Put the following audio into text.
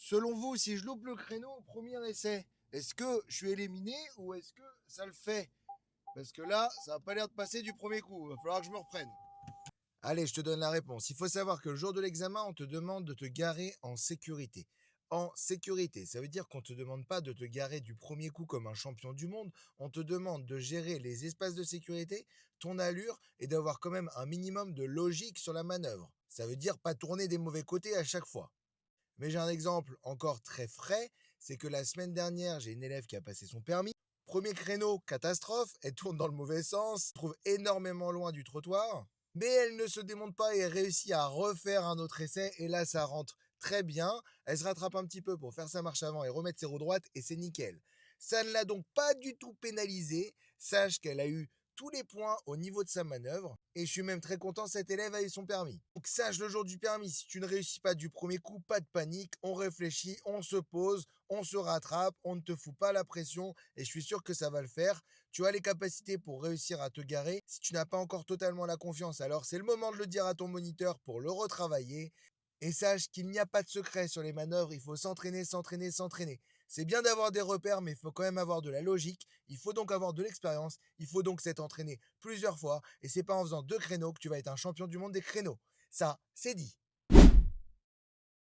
Selon vous, si je loupe le créneau au premier essai, est-ce que je suis éliminé ou est-ce que ça le fait? Parce que là, ça n'a pas l'air de passer du premier coup. Il va falloir que je me reprenne. Allez, je te donne la réponse. Il faut savoir que le jour de l'examen, on te demande de te garer en sécurité. En sécurité, ça veut dire qu'on ne te demande pas de te garer du premier coup comme un champion du monde, on te demande de gérer les espaces de sécurité, ton allure et d'avoir quand même un minimum de logique sur la manœuvre. Ça veut dire pas tourner des mauvais côtés à chaque fois. Mais j'ai un exemple encore très frais, c'est que la semaine dernière, j'ai une élève qui a passé son permis. Premier créneau, catastrophe, elle tourne dans le mauvais sens, trouve énormément loin du trottoir, mais elle ne se démonte pas et réussit à refaire un autre essai, et là ça rentre très bien, elle se rattrape un petit peu pour faire sa marche avant et remettre ses roues droites, et c'est nickel. Ça ne l'a donc pas du tout pénalisée, sache qu'elle a eu tous les points au niveau de sa manœuvre, et je suis même très content, cette élève a eu son permis. Donc sache le jour du permis, si tu ne réussis pas du premier coup, pas de panique, on réfléchit, on se pose, on se rattrape, on ne te fout pas la pression, et je suis sûr que ça va le faire. Tu as les capacités pour réussir à te garer. Si tu n'as pas encore totalement la confiance, alors c'est le moment de le dire à ton moniteur pour le retravailler. Et sache qu'il n'y a pas de secret sur les manœuvres, il faut s'entraîner, s'entraîner, s'entraîner. C'est bien d'avoir des repères, mais il faut quand même avoir de la logique, il faut donc avoir de l'expérience, il faut donc s'être entraîné plusieurs fois, et c'est pas en faisant 2 créneaux que tu vas être un champion du monde des créneaux. Ça, c'est dit.